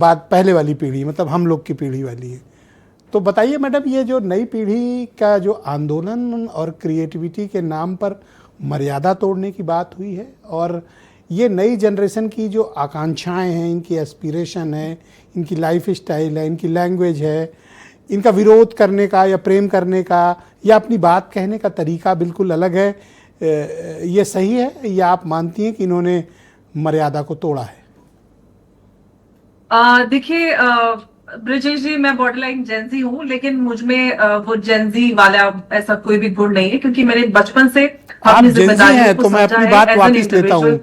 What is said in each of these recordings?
बात पहले वाली पीढ़ी मतलब हम लोग की पीढ़ी वाली है। तो बताइए मैडम, ये जो नई पीढ़ी का जो आंदोलन और क्रिएटिविटी के नाम पर मर्यादा तोड़ने की बात हुई है, और ये नई जनरेशन की जो आकांक्षाएं हैं, इनकी एस्पिरेशन है, इनकी लाइफ स्टाइल है, इनकी लैंग्वेज है, इनका विरोध करने का या प्रेम करने का या अपनी बात कहने का तरीका बिल्कुल अलग है, ये सही है या आप मानती हैं कि इन्होंने मर्यादा को तोड़ा है? देखिए ब्रिजेश जी, मैं बॉर्डरलाइन जेंजी हूँ, लेकिन मुझ में वो जेंजी वाला ऐसा कोई भी गुण नहीं है, क्योंकि मैंने बचपन से आप अपनी जेंजी हैं तो मैं अपनी बात वापस लेता हूँ।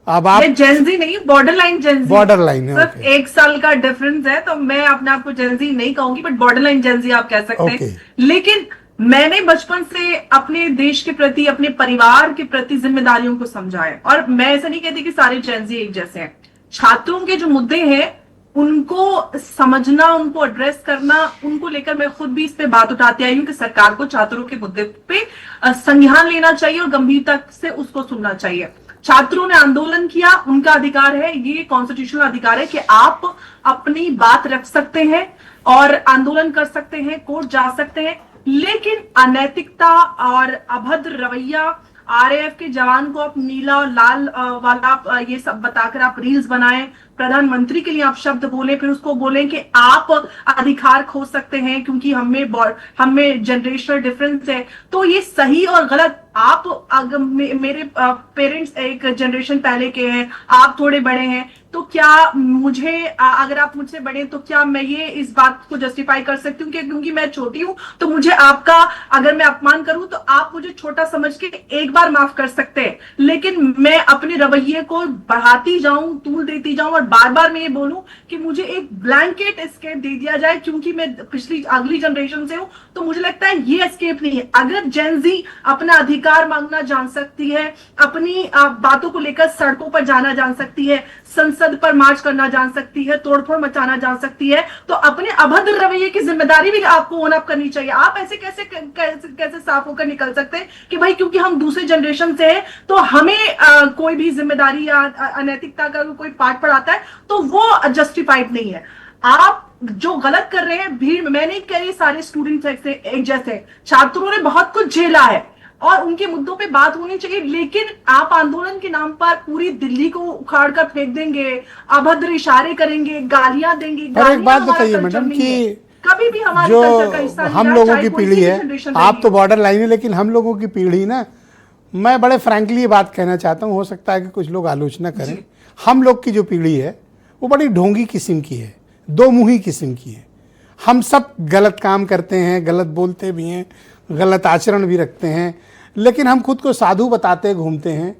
अब आप जेंजी नहीं, बॉर्डरलाइन जेंजी। बॉर्डरलाइन है, सिर्फ 1 साल का डिफरेंस है, तो मैं अपने आप को जेंजी नहीं कहूंगी, बट बॉर्डरलाइन जेंजी आप कह सकते हैं। लेकिन मैंने बचपन से अपने देश के प्रति, अपने परिवार के प्रति जिम्मेदारियों को समझा है। और मैं ऐसा नहीं कहती कि सारे जेंजी एक जैसे हैं। छात्रों के जो मुद्दे हैं उनको समझना, उनको एड्रेस करना, उनको लेकर मैं खुद भी इस पे बात उठाती आई हूँ कि सरकार को छात्रों के मुद्दे पे संज्ञान लेना चाहिए और गंभीरता से उसको सुनना चाहिए। छात्रों ने आंदोलन किया, उनका अधिकार है, ये कॉन्स्टिट्यूशनल अधिकार है कि आप अपनी बात रख सकते हैं और आंदोलन कर सकते हैं, कोर्ट जा सकते हैं। लेकिन अनैतिकता और अभद्र रवैया, आरएएफ के जवान को आप नीला और लाल वाला ये सब बताकर आप रील्स बनाएं, प्रधानमंत्री के लिए आप शब्द बोले, फिर उसको बोले कि आप अधिकार खो सकते हैं क्योंकि हमें जनरेशनल डिफरेंस है। तो ये सही और गलत, आप अगर मेरे पेरेंट्स एक जनरेशन पहले के हैं, आप थोड़े बड़े हैं, तो क्या मुझे अगर आप मुझसे बड़े हैं तो क्या मैं ये इस बात को जस्टिफाई कर सकती हूँ कि क्योंकि मैं छोटी हूं तो मुझे आपका अगर मैं अपमान करूं तो आप मुझे छोटा समझ के एक बार माफ कर सकते हैं, लेकिन मैं अपने रवैये को बढ़ाती जाऊं, तूल देती जाऊं और बार बार मैं ये बोलूं कि मुझे एक ब्लैंकेट एस्केप दे दिया जाए क्योंकि मैं अगली जनरेशन से हूं, तो मुझे लगता है ये एस्केप नहीं है। अगर जेनजी अपना अधिकार मांगना जान सकती है, अपनी बातों को लेकर सड़कों पर जाना जान सकती है, संसद पर मार्च करना जान सकती है, तोड़फोड़ मचाना जान सकती है, तो अपने अभद्र रवैये की जिम्मेदारी भी आपको ओन अप करनी चाहिए। आप ऐसे कैसे साफ होकर निकल सकते हैं कि भाई क्योंकि हम दूसरे जनरेशन से हैं तो हमें कोई भी जिम्मेदारी या अनैतिकता का कोई पाठ पढ़ाता है तो वो जस्टिफाइड नहीं है। आप जो गलत कर रहे हैं, भीड़ में, मैं नहीं कह रही सारे स्टूडेंट्स एक जैसे, छात्रों ने बहुत कुछ झेला है और उनके मुद्दों पे बात होनी चाहिए, लेकिन आप आंदोलन के नाम पर पूरी दिल्ली को उखाड़ कर फेंक देंगे, अभद्र इशारे करेंगे, गालियां देंगे। और एक बात बताइए मैडम कि कभी भी हमारे जो कल्चर का हिस्सा हम लोगों की पीढ़ी है, आप तो बॉर्डर लाइन है, लेकिन हम लोगों की पीढ़ी ना, मैं बड़े फ्रैंकली ये बात कहना चाहता हूँ, हो सकता है कि कुछ लोग आलोचना करें, हम लोग की जो पीढ़ी है वो बड़ी ढोंगी किस्म की है, दो मुही किस्म की है। हम सब गलत काम करते हैं, गलत बोलते भी हैं, गलत आचरण भी रखते हैं, लेकिन हम खुद को साधु बताते घूमते हैं।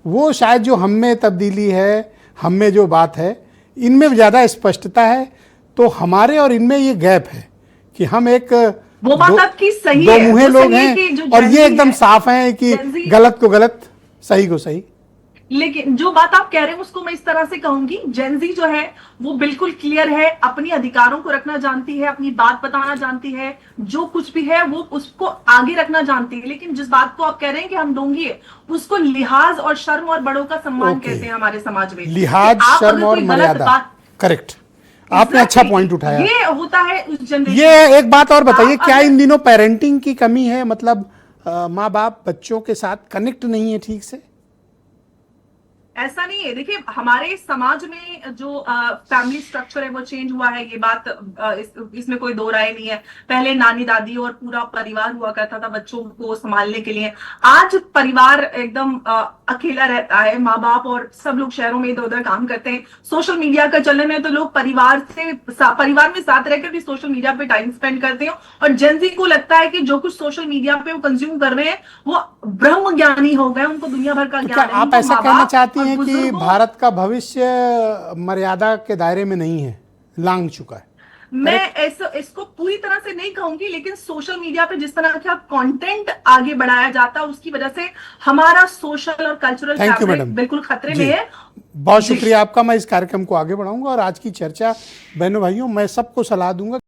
वो शायद जो हम में तब्दीली है, हम में जो बात है, इनमें ज़्यादा स्पष्टता है। तो हमारे और इनमें ये गैप है कि हम एक वो बात आपकी सही दो है, मुँहे लोग हैं और ये एकदम साफ हैं कि गलत को गलत, सही को सही। लेकिन जो बात आप कह रहे हैं उसको मैं इस तरह से कहूंगी, जेनजी जो है वो बिल्कुल क्लियर है, अपनी अधिकारों को रखना जानती है, अपनी बात बताना जानती है, जो कुछ भी है वो उसको आगे रखना जानती है। लेकिन जिस बात को आप कह रहे हैं कि हम डोंगी है, उसको लिहाज और शर्म और बड़ों का सम्मान कहते हैं हमारे समाज में। लिहाज, शर्म और मर्यादा, करेक्ट, आपने अच्छा पॉइंट उठाया। ये होता है उस जनरेशन। ये एक बात और बताइए, क्या इन दिनों पेरेंटिंग की कमी है? मतलब माँ बाप बच्चों के साथ कनेक्ट नहीं है ठीक से? ऐसा नहीं है। देखिए, हमारे समाज में जो फैमिली स्ट्रक्चर है वो चेंज हुआ है, ये बात इसमें कोई दो राय नहीं है। पहले नानी दादी और पूरा परिवार हुआ करता था बच्चों को संभालने के लिए। आज परिवार एकदम अकेला रहता है, माँ बाप और सब लोग शहरों में इधर उधर काम करते हैं। सोशल मीडिया का चलन है तो लोग परिवार में साथ रहकर भी सोशल मीडिया पे टाइम स्पेंड करते हैं। और जेनजी को लगता है कि जो कुछ सोशल मीडिया पे वो कंज्यूम कर रहे हैं वो ब्रह्म ज्ञानी हो गए, उनको दुनिया भर का ज्ञान है। आप ऐसा कहना चाहती हैं कि भारत का भविष्य मर्यादा के दायरे में नहीं है, लांघ चुका है? मैं इसको पूरी तरह से नहीं कहूंगी, लेकिन सोशल मीडिया पे जिस तरह का कंटेंट आगे बढ़ाया जाता है उसकी वजह से हमारा सोशल और कल्चरल फैब्रिक बिल्कुल खतरे में है। बहुत शुक्रिया आपका। मैं इस कार्यक्रम को आगे बढ़ाऊंगा और आज की चर्चा, बहनों भाइयों, मैं सबको सलाह दूंगा